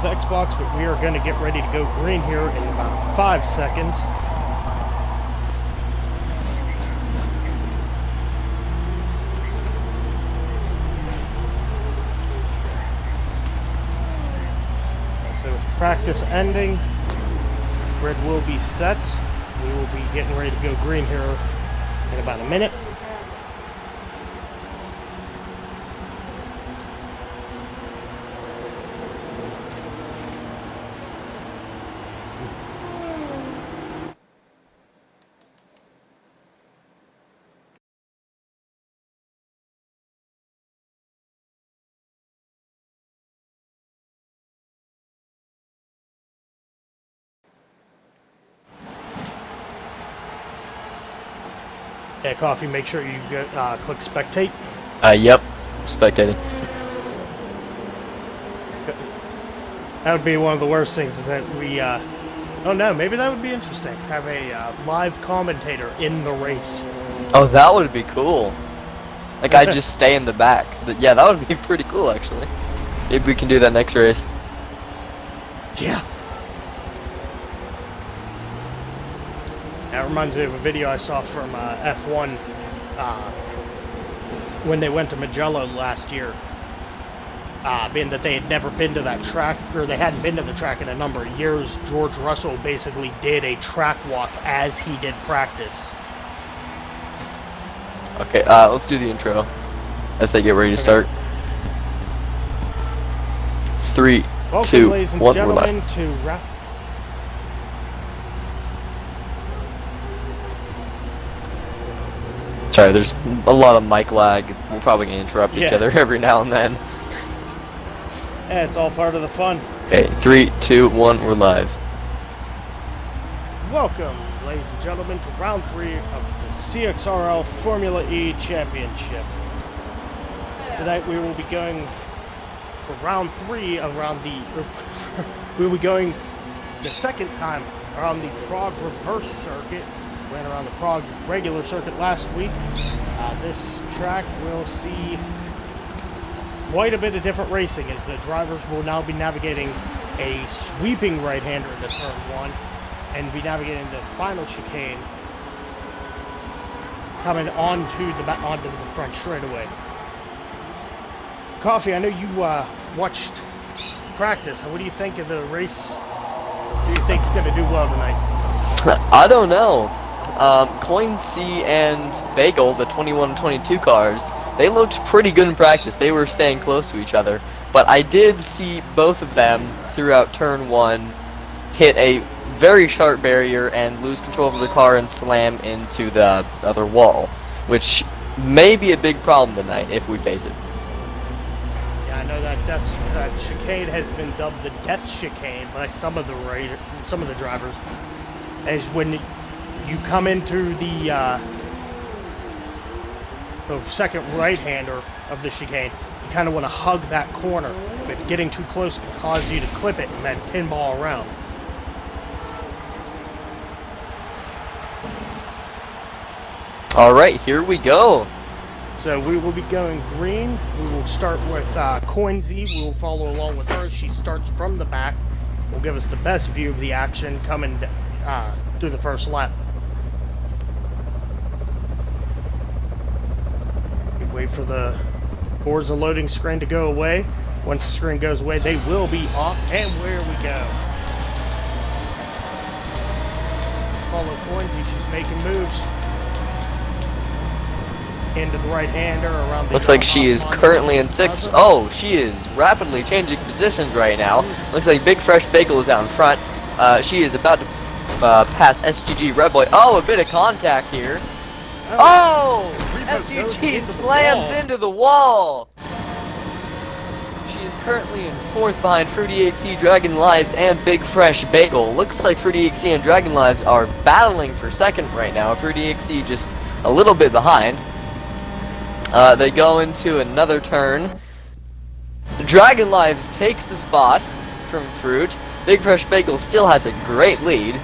with Xbox, but we are going to get ready to go green here in about 5 seconds. So with practice ending, grid will be set. We will be getting ready to go green here in about a minute. Yeah, Coffee, make sure you click spectate. Yep, spectating. That would be one of the worst things, is that we, oh no, maybe that would be interesting. Have a live commentator in the race. Oh, that would be cool. Like, I'd just stay in the back. Yeah, that would be pretty cool, actually. Maybe we can do that next race. Yeah. That reminds me of a video I saw from F1 when they went to Mugello last year. Being that they had never been to that track, or they hadn't been to the track in a number of years, George Russell basically did a track walk as he did practice. Okay, let's do the intro as they get ready to start. 3, Welcome, 2, ladies and 1, we're gentlemen, live. to Sorry, there's a lot of mic lag. We'll probably interrupt each other every now and then. Yeah, it's all part of the fun. Okay, 3, 2, 1, we're live. Welcome, ladies and gentlemen, to round 3 of the CXRL Formula E Championship. Tonight we will be going for round 3 around we will be going the second time around the Prague reverse circuit. Ran around the Prague regular circuit last week. This track will see quite a bit of different racing, as the drivers will now be navigating a sweeping right-hander into turn 1 and be navigating the final chicane coming onto the front straightaway. Coffee, I know you watched practice. What do you think of the race? Who do you think is going to do well tonight? I don't know. Coin C and Bagel, the 21-22 cars, they looked pretty good in practice. They were staying close to each other. But I did see both of them throughout turn 1 hit a very sharp barrier and lose control of the car and slam into the other wall, which may be a big problem tonight if we face it. Yeah, I know that chicane has been dubbed the death chicane by some of the drivers, as when you come into the second right-hander of the chicane, you kind of want to hug that corner, but getting too close can cause you to clip it and then pinball around. Alright, here we go. So we will be going green. We will start with Coin Z. We will follow along with her. She starts from the back. Will give us the best view of the action coming through the first lap. Wait for the Forza loading screen to go away. Once the screen goes away, they will be off, and where we go. Follow Coinsy, she's making moves into the right-hander around the... Looks like she is currently in 6th. Oh, she is rapidly changing positions right now. Looks like Big Fresh Bagel is out in front. She is about to pass SGG Red Boy. Oh, a bit of contact here. Oh! SGG slams into the wall! She is currently in 4th behind Fruity XE, Dragon Lives, and Big Fresh Bagel. Looks like Fruity XE and Dragon Lives are battling for 2nd right now. Fruity XE just a little bit behind. They go into another turn. Dragon Lives takes the spot from Fruit. Big Fresh Bagel still has a great lead.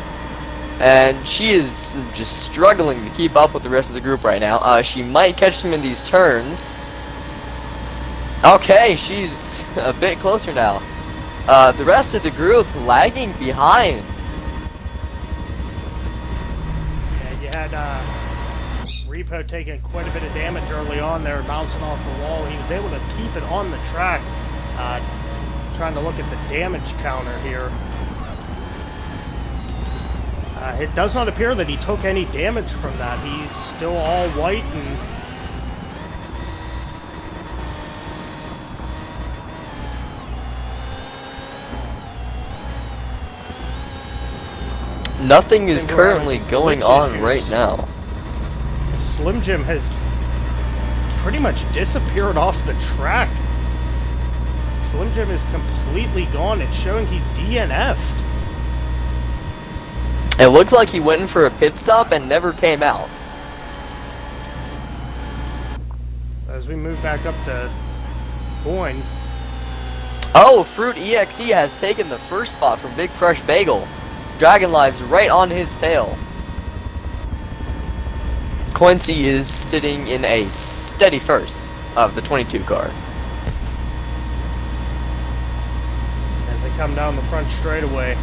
And she is just struggling to keep up with the rest of the group right now. She might catch them in these turns. Okay, she's a bit closer now. The rest of the group lagging behind. Yeah, you had Repo taking quite a bit of damage early on there, bouncing off the wall. He was able to keep it on the track. Trying to look at the damage counter here. It does not appear that he took any damage from that. He's still all white and... Nothing is currently going on right now. Slim Jim has pretty much disappeared off the track. Slim Jim is completely gone. It's showing he DNF'd. It looked like he went in for a pit stop and never came out. As we move back up to Coin. Oh, Fruit EXE has taken the first spot from Big Fresh Bagel. Dragon Lives right on his tail. Quincy is sitting in a steady first of the 22 car. As they come down the front straightaway.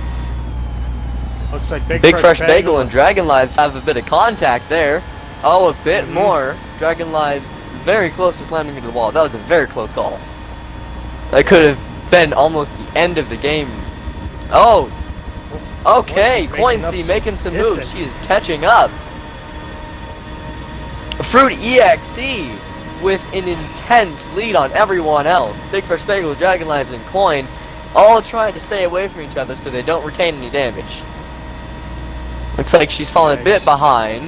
Looks like Big Fresh Bagel and Dragon Lives have a bit of contact there. Oh, a bit more. Dragon Lives very close to slamming into the wall. That was a very close call. That could have been almost the end of the game. Oh! Okay, Quincy making some moves. She is catching up. Fruit EXE with an intense lead on everyone else. Big Fresh Bagel, Dragon Lives, and Coin all trying to stay away from each other so they don't retain any damage. Looks like she's falling a bit behind.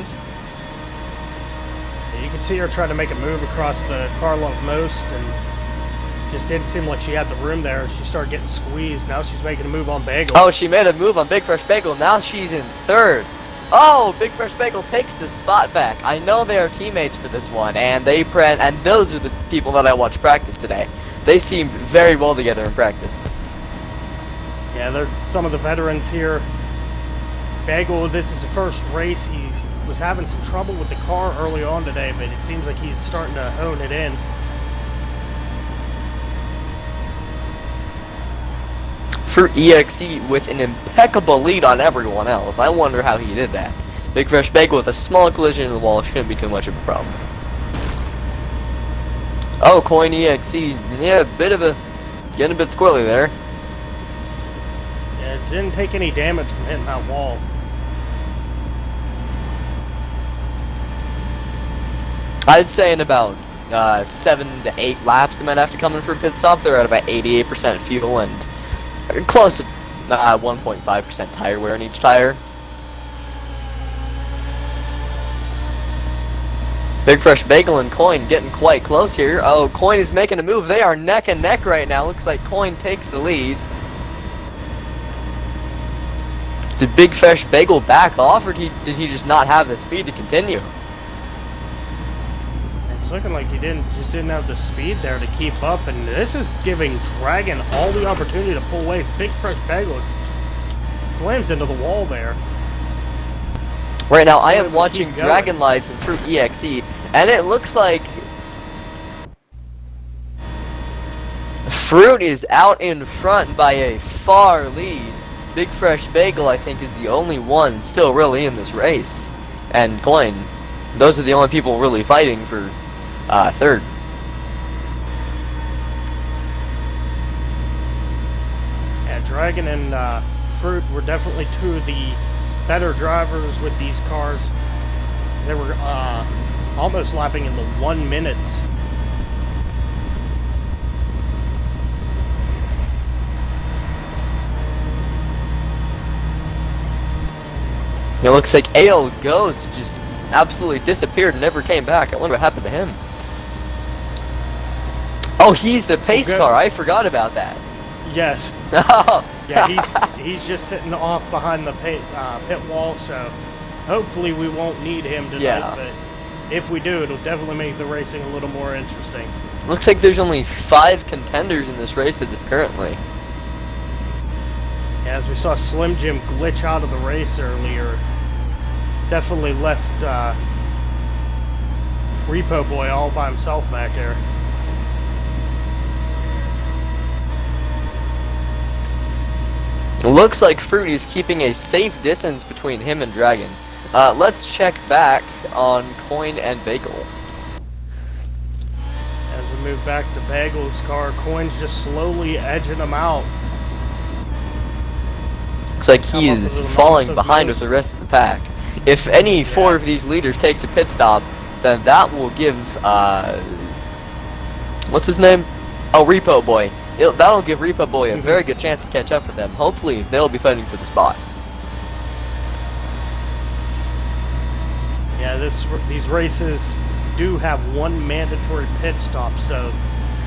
Yeah, you can see her trying to make a move across the car love most, and just didn't seem like she had the room there. She started getting squeezed. Now she's making a move on Bagel. Oh, she made a move on Big Fresh Bagel. Now she's in third. Oh, Big Fresh Bagel takes the spot back. I know they are teammates for this one, and those are the people that I watched practice today. They seemed very well together in practice. Yeah, they're some of the veterans here. Bagel, this is the first race. He was having some trouble with the car early on today, but it seems like he's starting to hone it in. Fruit EXE with an impeccable lead on everyone else. I wonder how he did that. Big Fresh Bagel with a small collision in the wall shouldn't be too much of a problem. Oh, Coin EXE, yeah, getting a bit squirrely there. Yeah, it didn't take any damage from hitting that wall. I'd say in about 7 to 8 laps they might have to come in for a pit stop. They're at about 88% fuel and close to 1.5% tire wear in each tire. Big Fresh Bagel and Coin getting quite close here. Oh, Coin is making a move. They are neck and neck right now. Looks like Coin takes the lead. Did Big Fresh Bagel back off, or did he just not have the speed to continue? It's looking like he just didn't have the speed there to keep up, and this is giving Dragon all the opportunity to pull away. Big Fresh Bagel slams into the wall there. Right now, I am watching Dragon Lives and Fruit EXE, and it looks like Fruit is out in front by a far lead. Big Fresh Bagel, I think, is the only one still really in this race, and Coin. Those are the only people really fighting for third. Yeah, Dragon and Fruit were definitely two of the better drivers with these cars. They were almost lapping in the 1 minute. It looks like AL Ghost just absolutely disappeared and never came back. I wonder what happened to him. Oh, he's the pace car. I forgot about that. Yes. Oh. Yeah, he's just sitting off behind the pit wall, so hopefully we won't need him tonight. Yeah. But if we do, it'll definitely make the racing a little more interesting. Looks like there's only 5 contenders in this race as of currently. Yeah, as we saw Slim Jim glitch out of the race earlier, definitely left Repo Boy all by himself back there. Looks like Fruit is keeping a safe distance between him and Dragon. Let's check back on Coin and Bagel. As we move back to Bagel's car, Coin's just slowly edging him out. Looks like he is falling behind with the rest of the pack. If any four of these leaders takes a pit stop, then that will give, what's his name? Oh, Repo Boy. That'll give Repo Boy a very good chance to catch up with them. Hopefully, they'll be fighting for the spot. Yeah, these races do have one mandatory pit stop, so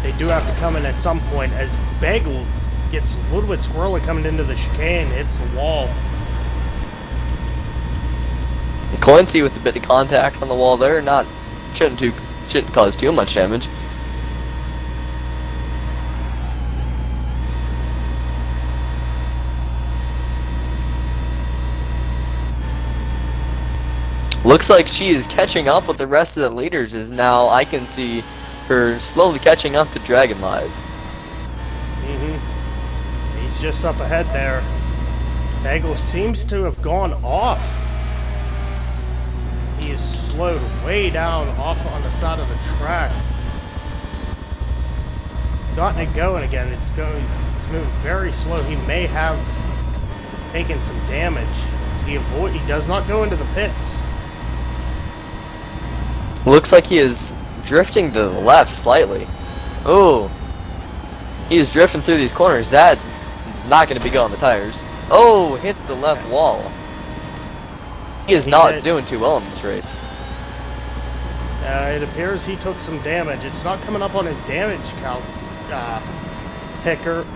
they do have to come in at some point. As Bagel gets a little bit squirrely coming into the chicane, hits the wall. Coincy with a bit of contact on the wall there, shouldn't cause too much damage. Looks like she is catching up with the rest of the leaders, as now I can see her slowly catching up to Dragon Live. He's just up ahead there. Bagel seems to have gone off. He is slowed way down off on the side of the track. Gotten it going again. It's moving very slow. He may have taken some damage. He does not go into the pits. Looks like he is drifting to the left slightly. Oh, he is drifting through these corners. That is not going to be good on the tires. Oh, hits the left wall. He is not doing too well in this race. It appears he took some damage. It's not coming up on his damage count picker.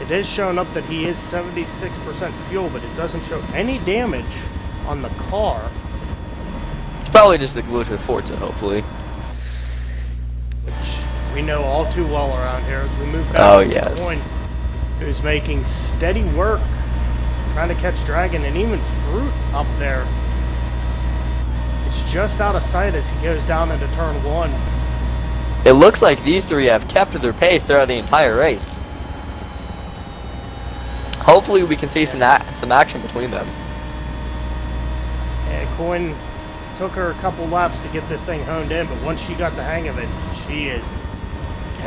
It is showing up that he is 76% fuel, but it doesn't show any damage on the car. It's probably just a glitch with Forza, hopefully. Which we know all too well around here as we move back to the point, who's making steady work trying to catch Dragon, and even Fruit up there. It's just out of sight as he goes down into turn 1. It looks like these three have kept their pace throughout the entire race. Hopefully we can see some action between them. And Coin took her a couple laps to get this thing honed in, but once she got the hang of it, she is...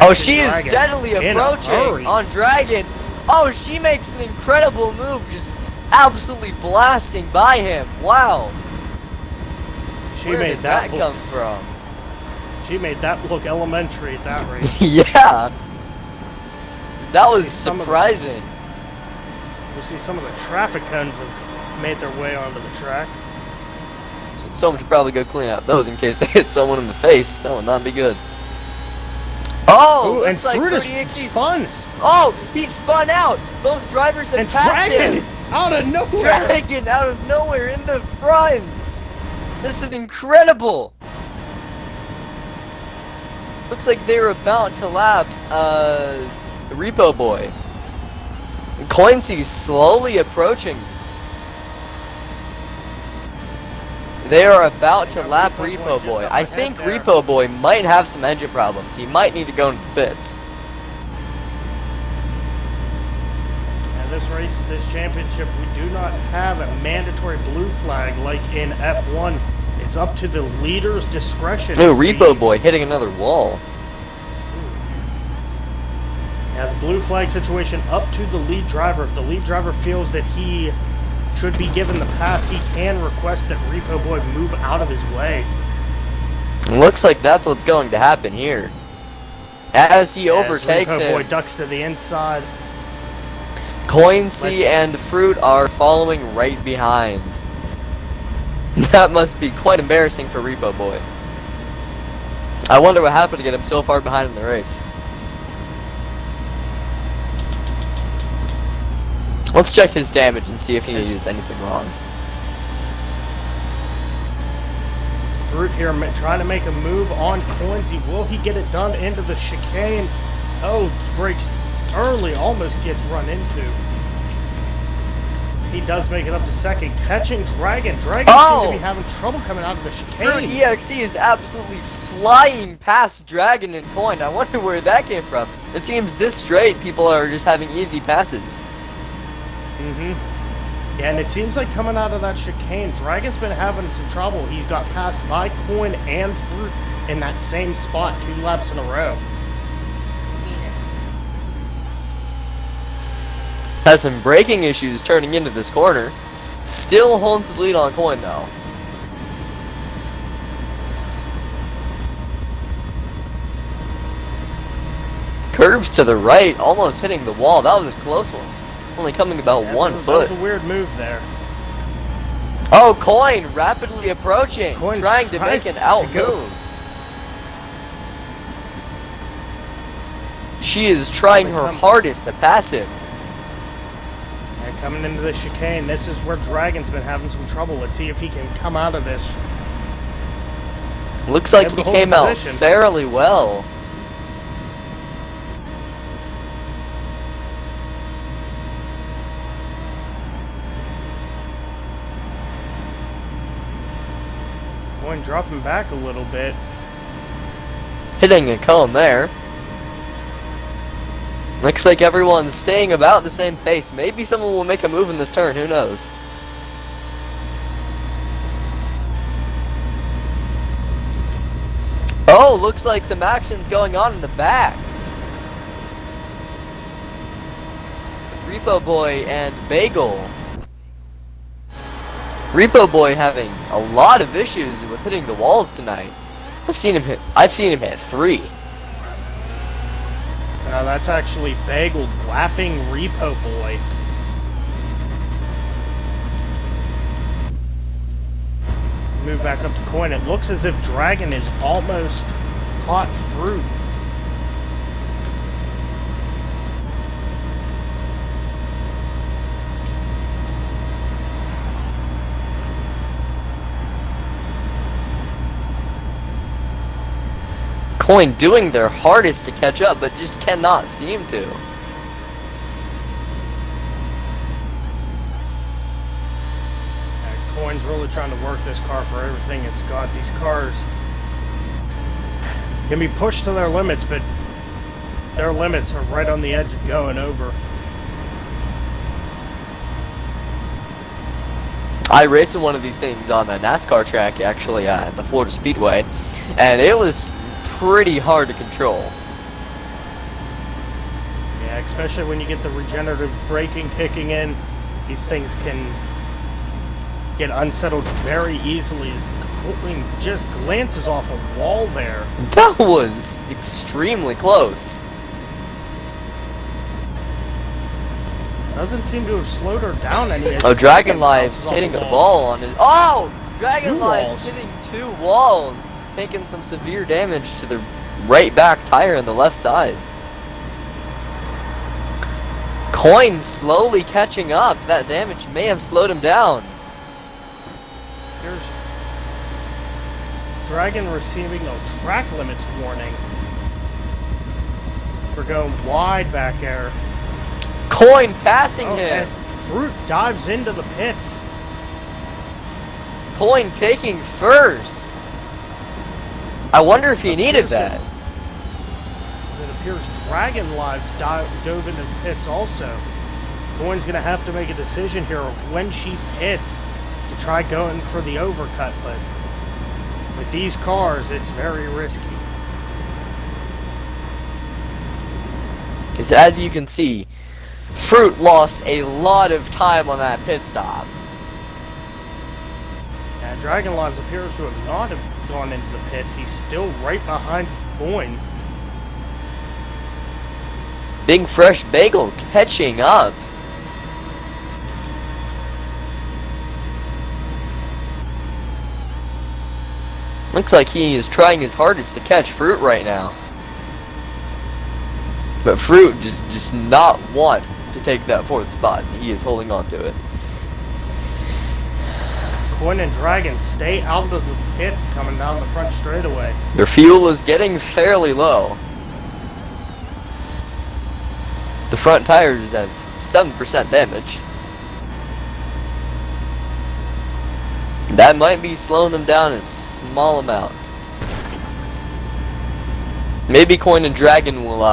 Oh, she is steadily approaching on Dragon. Oh, she makes an incredible move, just absolutely blasting by him. Wow. Where did that come from? She made that look elementary at that race. Yeah. That was surprising. We see some of the traffic cones have made their way onto the track. Someone should probably go clean out those in case they hit someone in the face. That would not be good. Oh, ooh, looks and like Fruity spun. Oh, he spun out. Both drivers had passed him. Out of nowhere. Dragon out of nowhere in the front. This is incredible. Looks like they were about to lap Repo Boy. Coincy's slowly approaching. They are about to lap Repo Boy. I think Repo Boy might have some engine problems. He might need to go into the pits. And this race, this championship, we do not have a mandatory blue flag like in F1. It's up to the leader's discretion. No, Repo Boy hitting another wall. Yeah, the blue flag situation up to the lead driver. If the lead driver feels that he should be given the pass, he can request that Repo Boy move out of his way. Looks like that's what's going to happen here. As he overtakes him, Repo Boy ducks to the inside. Coincy and Fruit are following right behind. That must be quite embarrassing for Repo Boy. I wonder what happened to get him so far behind in the race. Let's check his damage and see if he does anything wrong. Fruit here trying to make a move on Coinsy. Will he get it done into the chicane? Oh, brakes early, almost gets run into. He does make it up to second, catching Dragon. Dragon seems to be having trouble coming out of the chicane. Fruit EXE is absolutely flying past Dragon and Coin. I wonder where that came from. It seems this straight, people are just having easy passes. Yeah, and it seems like coming out of that chicane, Dragon's been having some trouble. He's got passed by Coin and Fruit in that same spot 2 laps in a row. Has some braking issues turning into this corner. Still holds the lead on Coin though. Curves to the right, almost hitting the wall. That was a close one. Only coming about 1 foot. That was a weird move there. Oh, Coin rapidly approaching, Coin trying to make an out move. She is trying her hardest to pass him. And coming into the chicane, this is where Dragon's been having some trouble. Let's see if he can come out of this. Looks like he came out fairly well. Coin dropping back a little bit. Hitting a cone there. Looks like everyone's staying about the same pace. Maybe someone will make a move in this turn, who knows? Oh, looks like some action's going on in the back. Repo Boy and Bagel. Repo Boy having a lot of issues with hitting the walls tonight. I've seen him hit 3. That's actually Bagel whapping Repo Boy. Move back up to Coin. It looks as if Dragon is almost caught Fruit. Coin doing their hardest to catch up, but just cannot seem to. Coin's really trying to work this car for everything it's got. These cars can be pushed to their limits, but their limits are right on the edge of going over. I raced in one of these things on a NASCAR track, actually, at the Florida Speedway, and it was pretty hard to control. Yeah, especially when you get the regenerative braking kicking in, these things can get unsettled very easily as Coin just glances off a wall there. That was extremely close. Doesn't seem to have slowed her down any. Oh, Dragon Lives hitting the ball on it. Oh! Dragon Lives hitting 2 walls, taking some severe damage to the right back tire on the left side. Coin slowly catching up. That damage may have slowed him down. Here's Dragon receiving a track limits warning for going wide back air. Coin passing him. And Fruit dives into the pits. Coin taking first. I wonder if he needed that. It appears Dragon Lives dove into the pits also. Coin's going to have to make a decision here of when she pits to try going for the overcut, but with these cars, it's very risky. Because as you can see, Fruit lost a lot of time on that pit stop. And Dragon Lives appears to have not have gone into the pits. He's still right behind Coin. Big Fresh Bagel catching up. Looks like he is trying his hardest to catch Fruit right now. But Fruit just not want to take that 4th spot. He is holding on to it. Coin and Dragon stay out of the pits coming down the front straightaway. Their fuel is getting fairly low. The front tires have 7% damage. That might be slowing them down a small amount. Maybe Coin and Dragon will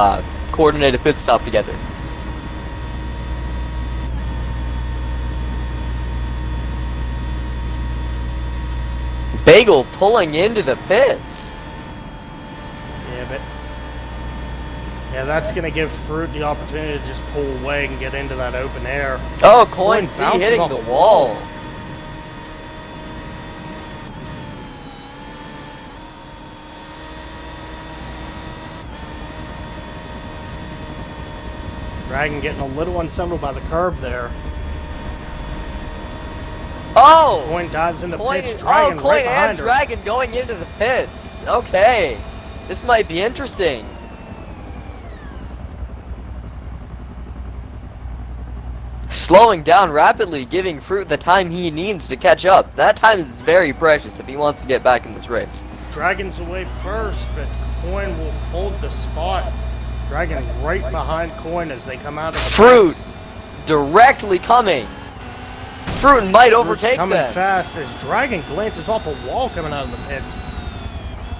coordinate a pit stop together. Bagel pulling into the pits. Yeah, that's going to give Fruit the opportunity to just pull away and get into that open air. Oh, Coin C hitting the wall. Dragon getting a little unsettled by the curve there. Oh! Coin dives into Coin, pits. Dragon Coin right behind and her. Dragon going into the pits. Okay. This might be interesting. Slowing down rapidly, giving Fruit the time he needs to catch up. That time is very precious if he wants to get back in this race. Dragon's away first, but Coin will hold the spot. Dragon right behind Coin as they come out of the Fruit pits. directly coming. Fruit might overtake coming them. fast as Dragon glances off a wall coming out of the pits.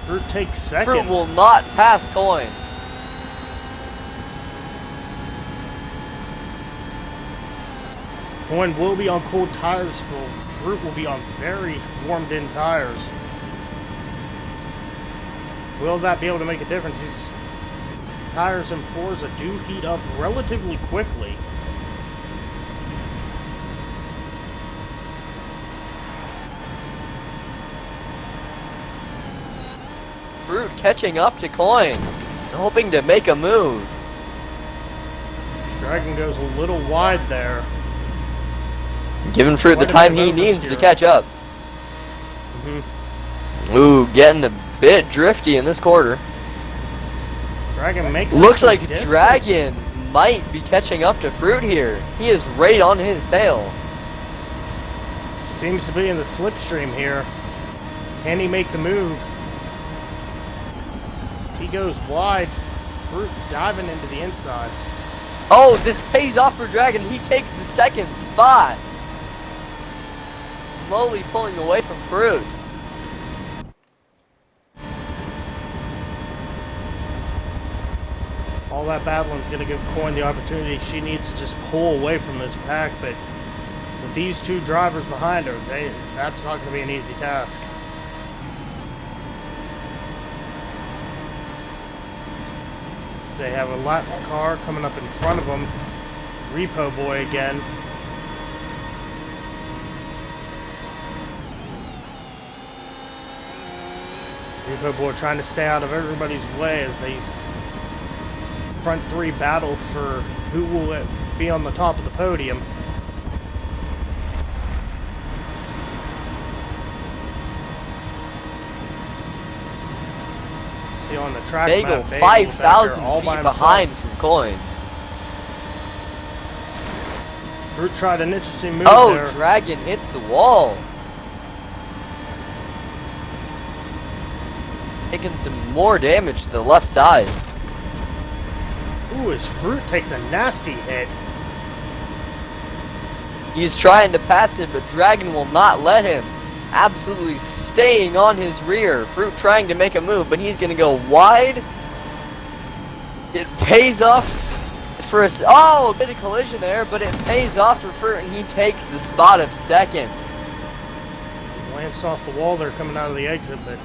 Fruit takes second. Fruit will not pass Coin. Coin will be on cool tires, while Fruit will be on very warmed-in tires. Will that be able to make a difference? These tires in Forza do heat up relatively quickly. Fruit catching up to Coin, hoping to make a move. Dragon goes a little wide there. Giving Fruit the time he needs to catch up. Ooh, getting a bit drifty in this quarter. Dragon makes Looks like distance. Dragon might be catching up to Fruit here. He is right on his tail. Seems to be in the slipstream here. Can he make the move? He goes wide. Fruit diving into the inside. Oh, this pays off for Dragon. He takes the second spot. Slowly pulling away from Fruit. All that battling is going to give Coin the opportunity she needs to just pull away from this pack, but with these two drivers behind her, that's not going to be an easy task. They have a lap car coming up in front of them. Repo Boy again. Repo Boy trying to stay out of everybody's way as they front three battle for who will be on the top of the podium. See on the track Bagel, map, 5,000 all feet by behind himself. from Coin. Fruit tried an interesting move Oh, there. Dragon hits the wall. Taking some more damage to the left side. Ooh, his Fruit takes a nasty hit. He's trying to pass him, but Dragon will not let him. Absolutely staying on his rear. Fruit trying to make a move, but he's going to go wide. It pays off for us. Oh, a bit of collision there, but it pays off for Fruit, and he takes the spot of second. Glanced off the wall there coming out of the exit, but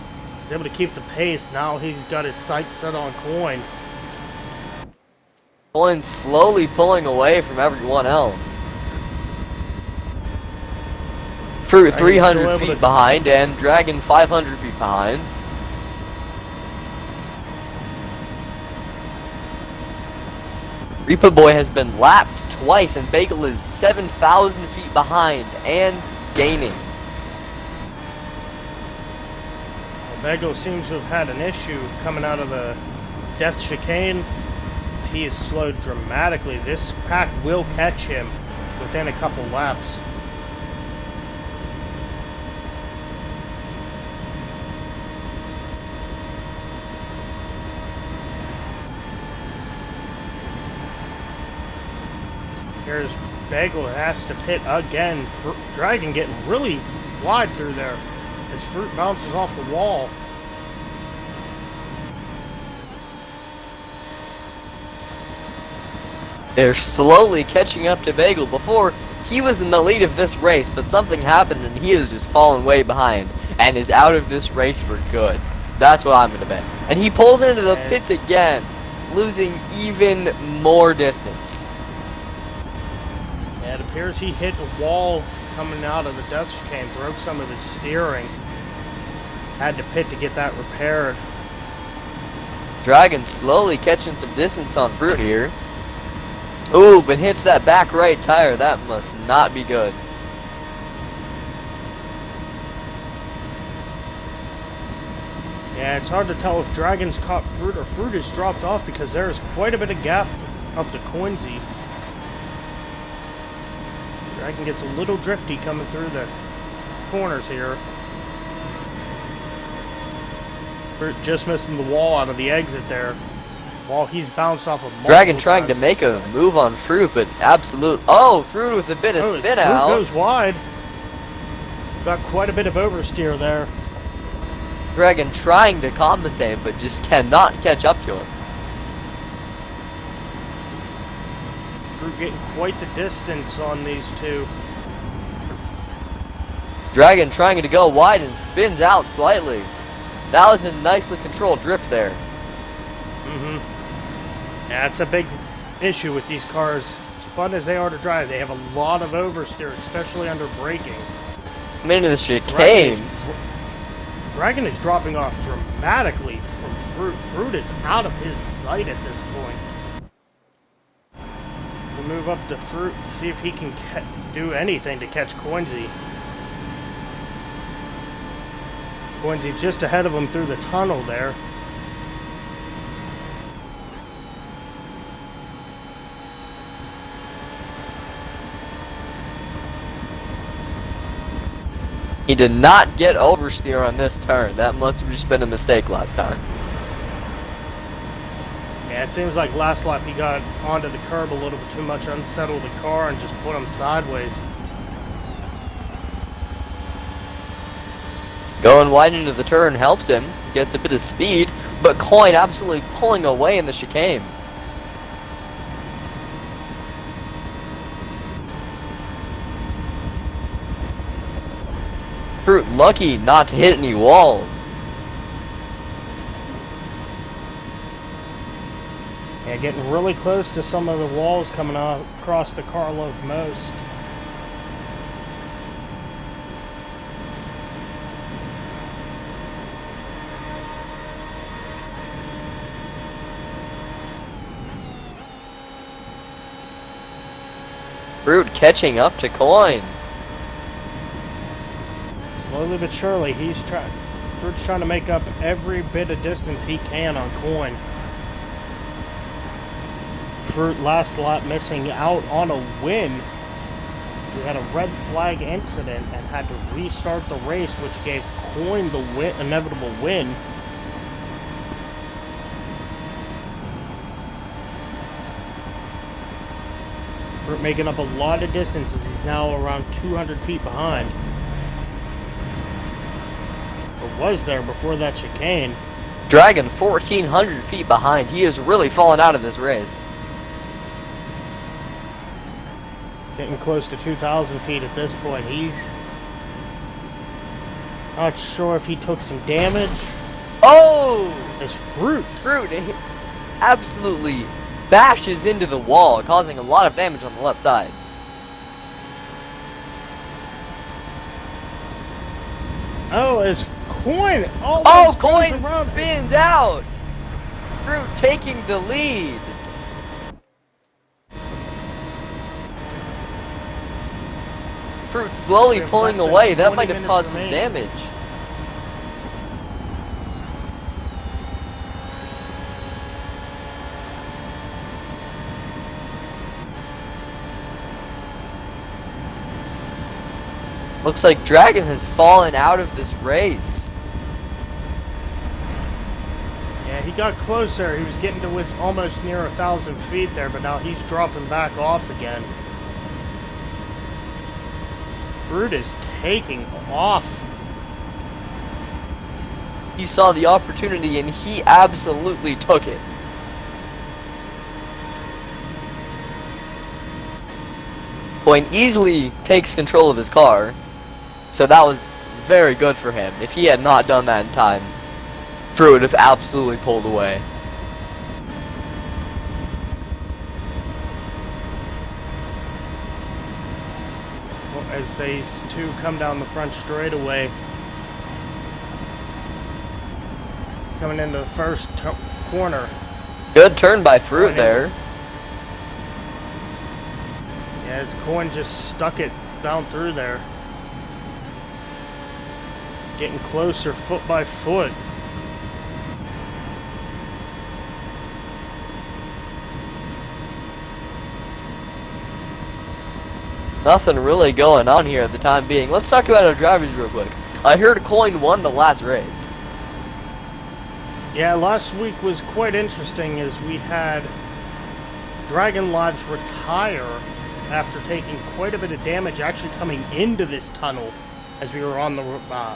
he's able to keep the pace. Now he's got his sights set on Coin. Coin slowly pulling away from everyone else. Fruit 300 feet behind, and Dragon 500 feet behind. Repo Boy has been lapped twice, and Bagel is 7,000 feet behind and gaining. Bagel seems to have had an issue coming out of the death chicane. He is slowed dramatically. This pack will catch him within a couple laps. Here's Bagel has to pit again. Dragon getting really wide through there as Fruit bounces off the wall. They're slowly catching up to Bagel. Before, he was in the lead of this race, but something happened and he has just fallen way behind and is out of this race for good. That's what I'm going to bet. And he pulls into the pits again, losing even more distance. Yeah, it appears he hit a wall coming out of the death chicane, broke some of his steering. Had to pit to get that repaired. Dragon slowly catching some distance on Fruit here. Ooh, but hits that back right tire. That must not be good. Yeah, it's hard to tell if Dragon's caught Fruit or Fruit has dropped off because there's quite a bit of gap up to Coinsy. Dragon gets a little drifty coming through the corners here. Fruit just missing the wall out of the exit there. While he's bounced off of Dragon trying to make a move on Fruit, but absolute. Oh, Fruit with a bit of spin out. Fruit goes wide. Got quite a bit of oversteer there. Dragon trying to compensate, but just cannot catch up to him. Fruit getting quite the distance on these two. Dragon trying to go wide and spins out slightly. That was a nicely controlled drift there. Yeah, it's a big issue with these cars. As fun as they are to drive, they have a lot of oversteer, especially under braking. I'm into the chicane. Dragon is dropping off dramatically from Fruit. Fruit is out of his sight at this point. We'll move up to Fruit and see if he can do anything to catch Coinsy. Coinsy just ahead of him through the tunnel there. He did not get oversteer on this turn. That must have just been a mistake last time. Yeah, it seems like last lap he got onto the curb a little bit too much, unsettled the car, and just put him sideways. Going wide into the turn helps him. Gets a bit of speed, but Coin absolutely pulling away in the chicane. Fruit lucky not to hit any walls. Yeah, getting really close to some of the walls coming out across the Carlo most. Fruit catching up to Coin. Slowly but surely, Fruit's trying to make up every bit of distance he can on Coin. Fruit last lap missing out on a win. He had a red flag incident and had to restart the race, which gave Coin the inevitable win. Fruit making up a lot of distances. He's now around 200 feet behind. Was there before that chicane. Dragon 1,400 feet behind. He is really fallen out of this race. Getting close to 2,000 feet at this point. He's not sure if he took some damage. Oh! It's Fruit. Fruit absolutely bashes into the wall, causing a lot of damage on the left side. Oh, it's Coin. Oh, Coin spins out. Fruit taking the lead. Fruit slowly pulling away. That might have caused some damage. Looks like Dragon has fallen out of this race. Yeah, he got closer. He was getting to with almost near 1,000 feet there, but now he's dropping back off again. Fruit is taking off. He saw the opportunity and he absolutely took it. Coin easily takes control of his car, so that was very good for him. If he had not done that in time, Fruit would have absolutely pulled away. Well, as these two come down the front straightaway, coming into the first corner. Good turn by Fruit there. Yeah, his Coin just stuck it down through there. Getting closer foot by foot. Nothing really going on here at the time being. Let's talk about our drivers real quick. I heard Coin won the last race. Yeah, last week was quite interesting as we had Dragon Lodge retire after taking quite a bit of damage actually coming into this tunnel as we were on the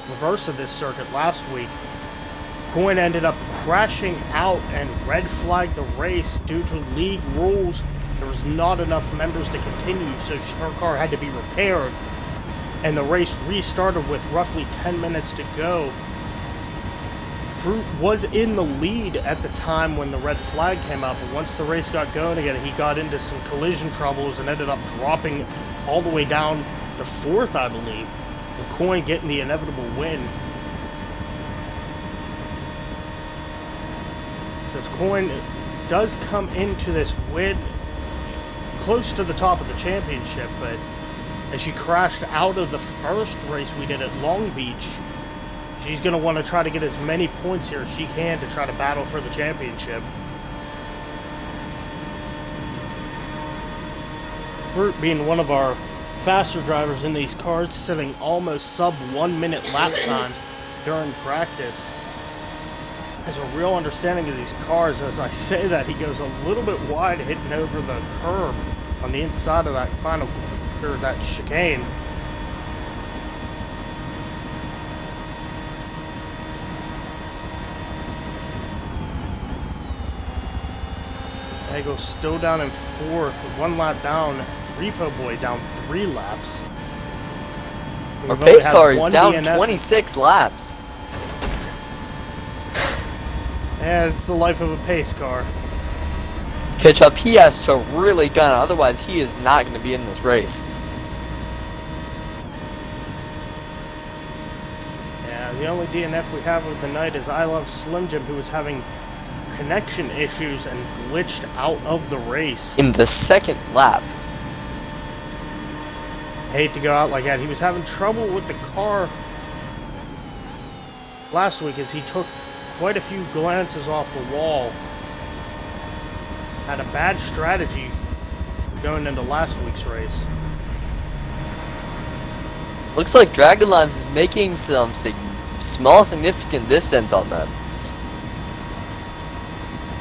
reverse of this circuit last week. Coin ended up crashing out and red flagged the race due to league rules. There was not enough members to continue, so her car had to be repaired, and the race restarted with roughly 10 minutes to go. Fruit was in the lead at the time when the red flag came up, but once the race got going again, he got into some collision troubles and ended up dropping all the way down to 4th, I believe, and Coin getting the inevitable win. So Coin does come into this win close to the top of the championship, but as she crashed out of the first race we did at Long Beach, she's going to want to try to get as many points here as she can to try to battle for the championship. Fruit being one of our faster drivers in these cars, setting almost sub 1 minute lap times during practice, has a real understanding of these cars. As I say that, he goes a little bit wide hitting over the curb on the inside of that final, or that chicane. Eagle's still down in 4th, 1 lap down. Repo Boy down 3 laps. Our pace car is down 26 laps. Yeah, it's the life of a pace car. Catch up, he has to really gun, otherwise he is not going to be in this race. Yeah, the only DNF we have of the night is I Love Slim Jim, who was having connection issues and glitched out of the race. In the 2nd lap. I hate to go out like that. He was having trouble with the car last week as he took quite a few glances off the wall. Had a bad strategy going into last week's race. Looks like Dragonlance is making some small significant distance on them.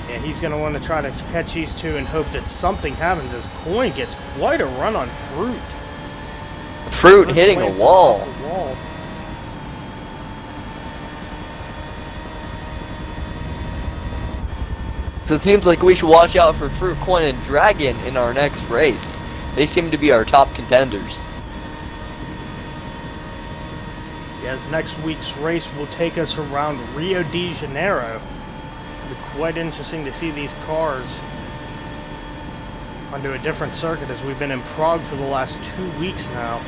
Yeah, he's going to want to try to catch these two and hope that something happens as Coin gets quite a run on Fruit. Fruit hitting a wall. So it seems like we should watch out for Fruit, Coin, and Dragon in our next race. They seem to be our top contenders. Yes, next week's race will take us around Rio de Janeiro. It'll be quite interesting to see these cars onto a different circuit as we've been in Prague for the last 2 weeks now.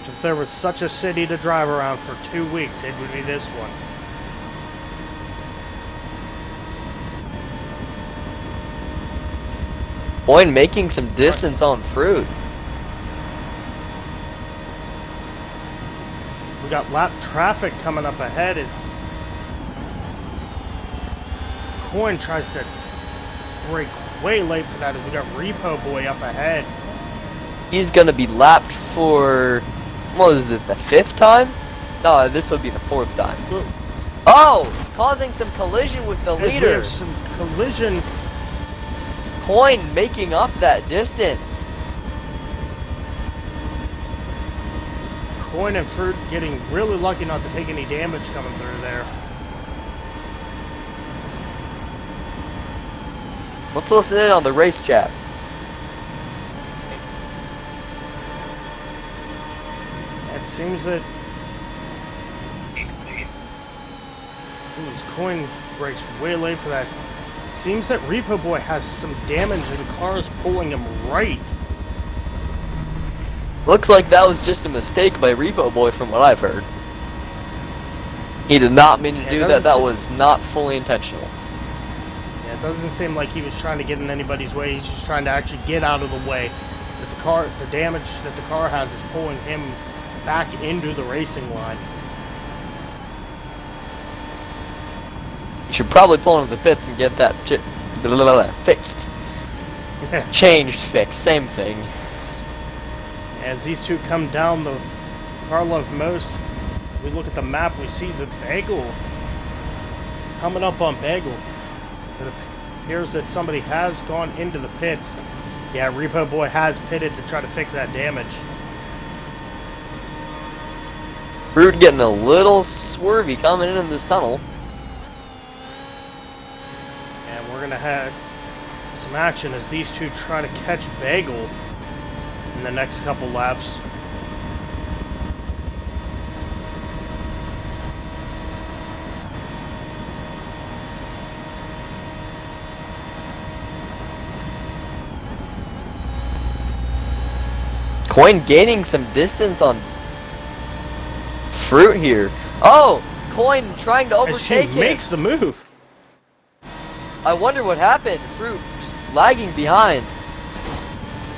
If there was such a city to drive around for 2 weeks, it would be this one. Coin making some distance on Fruit. We got lap traffic coming up ahead. Coin tries to brake way late for that as we got Repo Boy up ahead. He's gonna be lapped for, what is this, the 5th time? No, this would be the 4th time. Oh! Causing some collision with the leader. We have some collision. Coin making up that distance. Coin and Fruit getting really lucky not to take any damage coming through there. Let's listen in on the race chat. It seems that his coin breaks way late for that. Seems that Repo Boy has some damage and the car is pulling him right. Looks like that was just a mistake by Repo Boy from what I've heard. He did not mean to do that. That was not fully intentional. Yeah, it doesn't seem like he was trying to get in anybody's way. He's just trying to actually get out of the way. But the damage that the car has is pulling him back into the racing line. You should probably pull into the pits and get that fixed. Changed, fixed, same thing. As these two come down the Karlov most, we look at the map, we see the Bagel coming up on Bagel. It appears that somebody has gone into the pits. Yeah, Repo Boy has pitted to try to fix that damage. Fruit getting a little swervy coming into this tunnel. And we're going to have some action as these two try to catch Bagel in the next couple laps. Coin gaining some distance on Fruit here. Oh! Coin trying to overtake him. She makes the move. I wonder what happened. Fruit just lagging behind.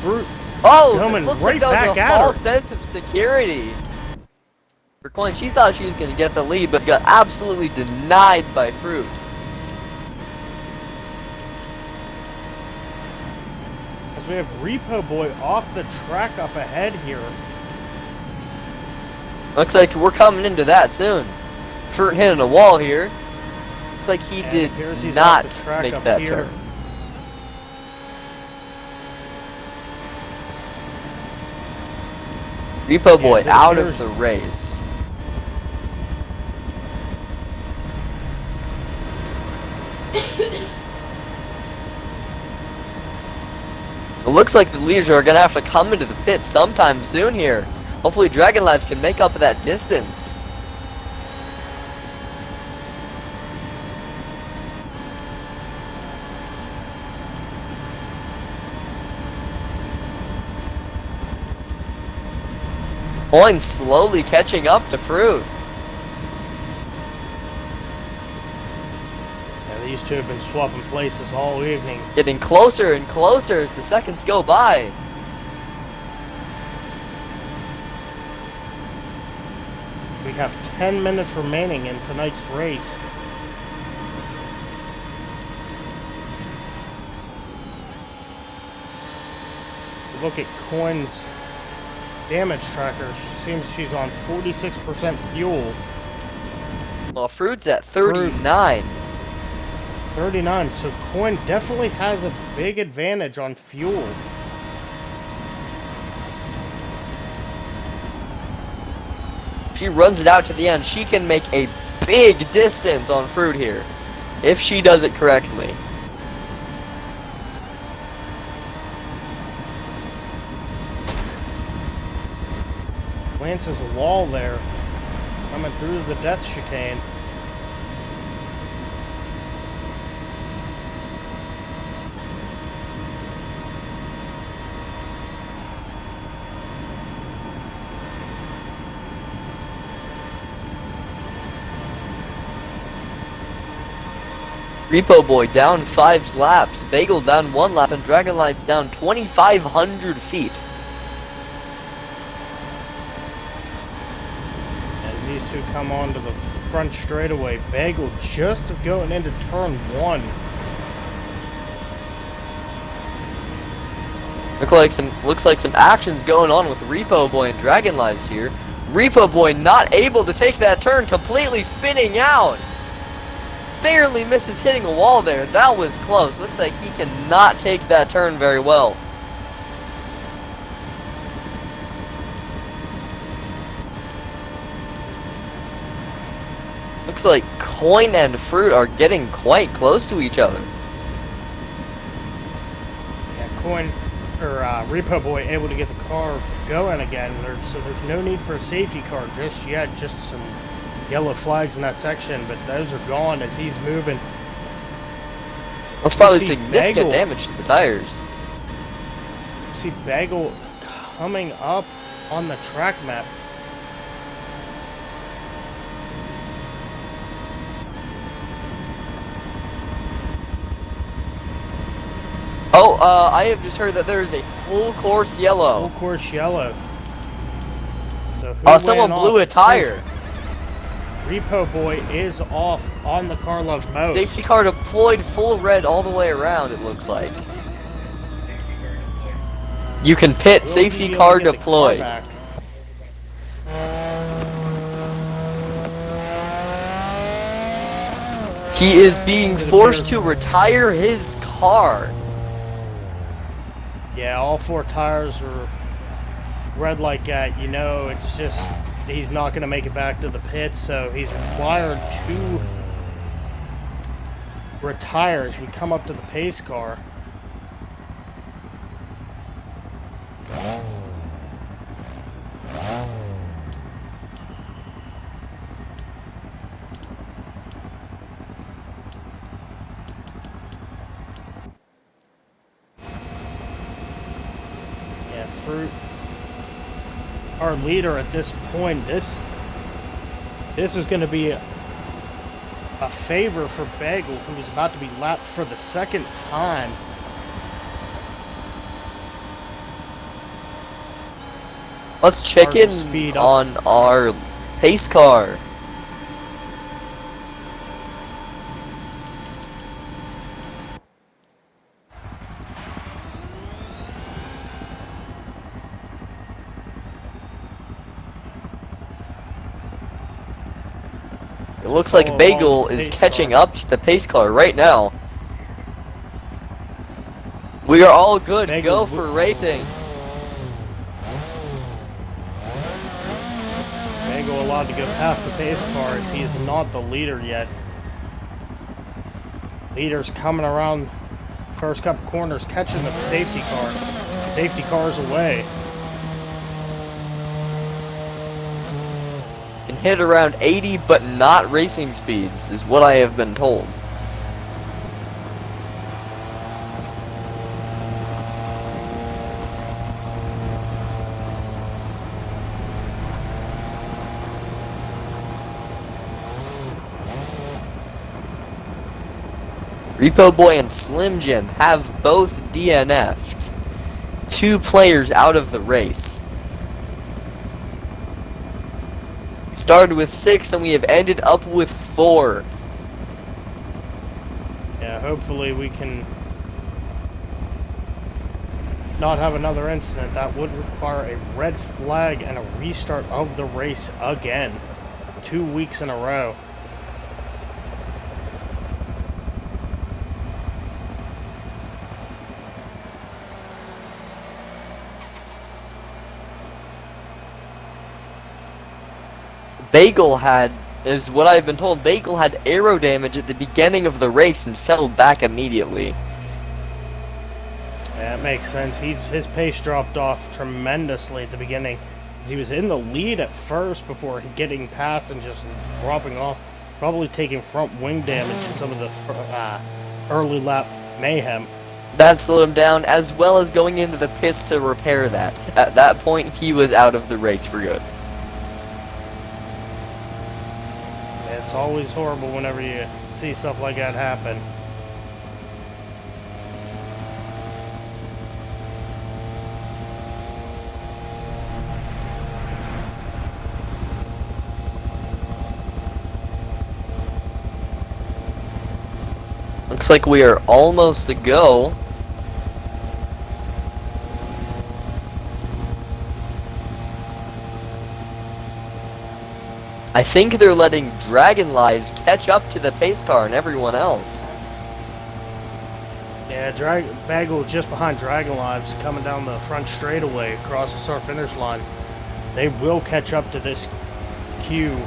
Fruit. Oh! Coming It looks right like that was back a at false her. sense of security. For Coin, she thought she was going to get the lead, but got absolutely denied by Fruit. As we have Repo Boy off the track up ahead here. Looks like we're coming into that soon. Fruit hitting a wall here. Looks like he And did it appears he's not off the track make up that here. turn. Repo Boy it out of appears- the race. It looks like the leaders are going to have to come into the pit sometime soon here. Hopefully Dragon Lives can make up that distance. Coin slowly catching up to Fruit. Yeah, these two have been swapping places all evening. Getting closer and closer as the seconds go by. We have 10 minutes remaining in tonight's race. Look at Coin's damage tracker. Seems she's on 46% fuel. Well, Fruit's at 39. 39, so Coin definitely has a big advantage on fuel. If she runs it out to the end, she can make a big distance on Fruit here. If she does it correctly. Lances a wall there, coming through the death chicane. Repo Boy down 5 laps, Bagel down 1 lap, and Dragon Life down 2,500 feet. As these two come onto the front straightaway, Bagel just going into turn 1. Looks like some action's going on with Repo Boy and Dragon Lives here. Repo Boy not able to take that turn, completely spinning out. Barely misses hitting a wall there. That was close. Looks like he cannot take that turn very well. Looks like Coin and Fruit are getting quite close to each other. Coin or Repo Boy able to get the car going again. So there's no need for a safety car just yet. Just some yellow flags in that section, but those are gone as he's moving. That's probably significant damage to the tires. See Bagel coming up on the track map. Oh, I have just heard that there is a full course yellow. Full course yellow. So someone blew a tire. Repo Boy is off on the Karlov Most. Safety car deployed full red all the way around, it looks like. You can pit safety car deployed. He is being forced to retire his car. Yeah, all 4 tires are red like that. You know, it's just he's not going to make it back to the pit, so he's required to retire as we come up to the pace car. Yeah, Fruit, our leader at this point. This is going to be a favor for Bagel, who is about to be lapped for the 2nd time. Let's check in on our pace car. It looks like Bagel is catching up to the pace car right now. We are all good. Go for racing. Bagel allowed to go past the pace car as he is not the leader yet. Leader's coming around first couple corners, catching the safety car. Safety car's away. Can hit around 80, but not racing speeds, is what I have been told. Repo Boy and Slim Jim have both DNF'd. 2 players out of the race. We started with 6 and we have ended up with 4. Yeah, hopefully we can not have another incident. That would require a red flag and a restart of the race again. 2 weeks in a row. Bagel had, is what I've been told, Bagel had aero damage at the beginning of the race and fell back immediately. Yeah, it makes sense. His pace dropped off tremendously at the beginning. He was in the lead at first before getting past and just dropping off, probably taking front wing damage in some of the early lap mayhem. That slowed him down, as well as going into the pits to repair that. At that point, he was out of the race for good. It's always horrible whenever you see stuff like that happen. Looks like we are almost to go. I think they're letting Dragon Lives catch up to the pace car and everyone else. Yeah, Bagel just behind Dragon Lives coming down the front straightaway across the start finish line. They will catch up to this queue.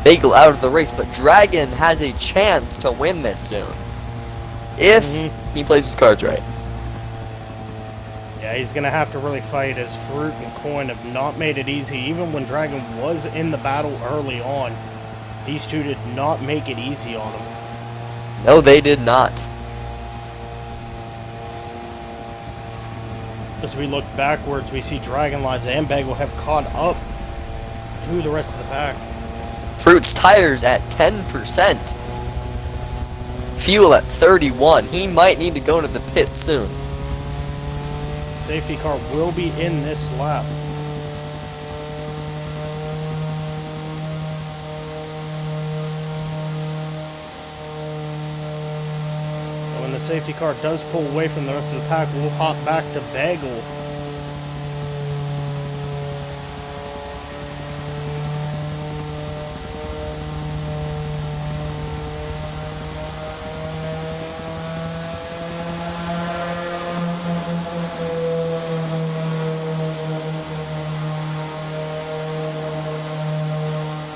Bagel out of the race, but Dragon has a chance to win this soon. If he plays his cards right. Yeah, he's going to have to really fight, as Fruit and Coin have not made it easy. Even when Dragon was in the battle early on, these two did not make it easy on him. No, they did not. As we look backwards, we see Dragon Lives and Bagel have caught up to the rest of the pack. Fruit's tires at 10%. Fuel at 31. He might need to go to the pit soon. Safety car will be in this lap. When the safety car does pull away from the rest of the pack, we'll hop back to Bagel.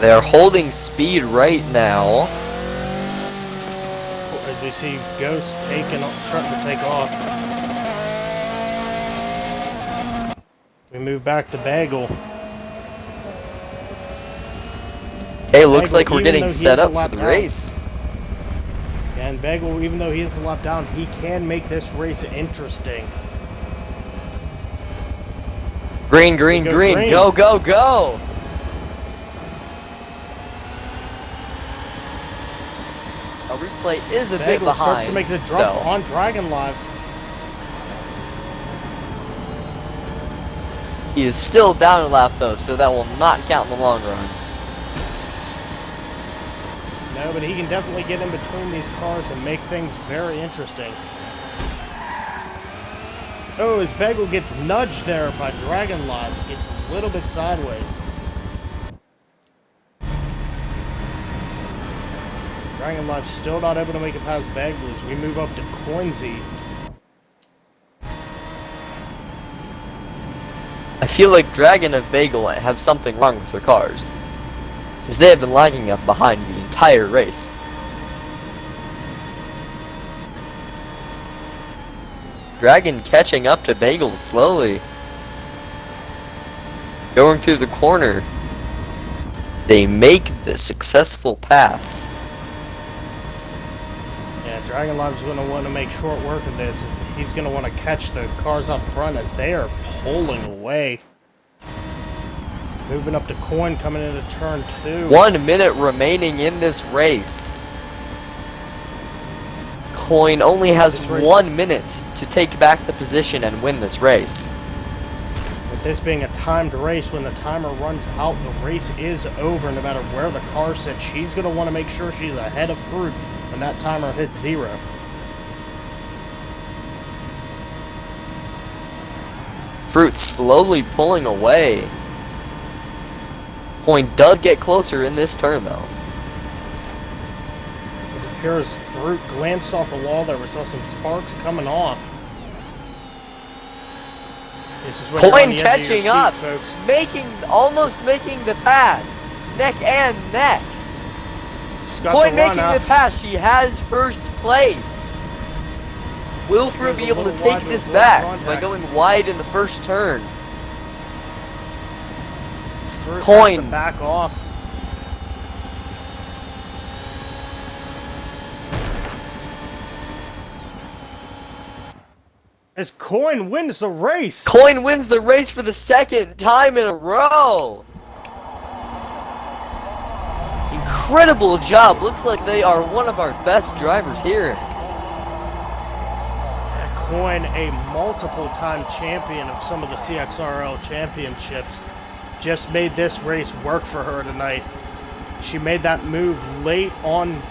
They are holding speed right now. As we see Ghost starting to take off. We move back to Bagel. Hey, looks like we're getting set up for the race. And Bagel, even though he is a lap down, he can make this race interesting. Green, green, green. Go, go, go. A replay is a bit behind. Starts to make the drop on Dragon Lives. He is still down a lap though, so that will not count in the long run. No, but he can definitely get in between these cars and make things very interesting. Oh, as Bagel gets nudged there by Dragon Lives, gets a little bit sideways. Dragon Lives still not able to make it past Bagel as we move up to Coinsy. I feel like Dragon and Bagel have something wrong with their cars, because they have been lagging up behind the entire race. Dragon catching up to Bagel slowly. Going through the corner. They make the successful pass. Yeah, Dragon Lives is going to want to make short work of this. He's going to want to catch the cars up front as they are pulling away. Moving up to Coin, coming into turn 2. 1 minute remaining in this race. Coin only has 1 minute to take back the position and win this race. With this being a timed race, when the timer runs out, the race is over no matter where the car sits. She's going to want to make sure she's ahead of Fruit when that timer hits 0. Fruit slowly pulling away. Coin does get closer in this turn though. As it appears Fruit glanced off the wall there, we saw some sparks coming off. This is Coin catching up, folks. Almost making the pass. Neck and neck. Coin making the pass. She has first place. Will Fruit be able to take this back by going wide in the first turn? Coin back off. As Coin wins the race. Coin wins the race for the second time in a row. Incredible job. Looks like they are one of our best drivers here. Coin, a multiple-time champion of some of the CXRL championships, just made this race work for her tonight. She made that move late on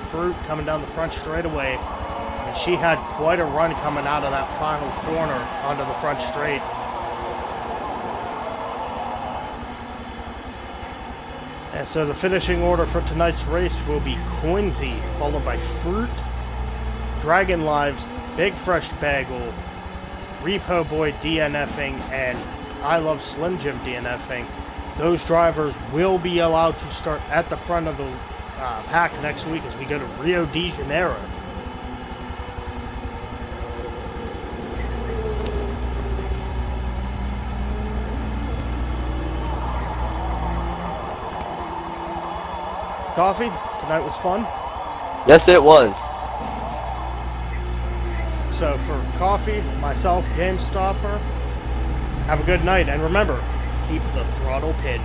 Fruit coming down the front straightaway, and she had quite a run coming out of that final corner onto the front straight. And so the finishing order for tonight's race will be Coinsy, followed by Fruit, Dragon Lives, Big Fresh Bagel, Repo Boy DNFing, and I Love Slim Jim DNFing. Those drivers will be allowed to start at the front of the pack next week as we go to Rio de Janeiro. Coffee, tonight was fun. Yes, it was. So for Coffee, myself, GameStopper, have a good night, and remember, keep the throttle pinned.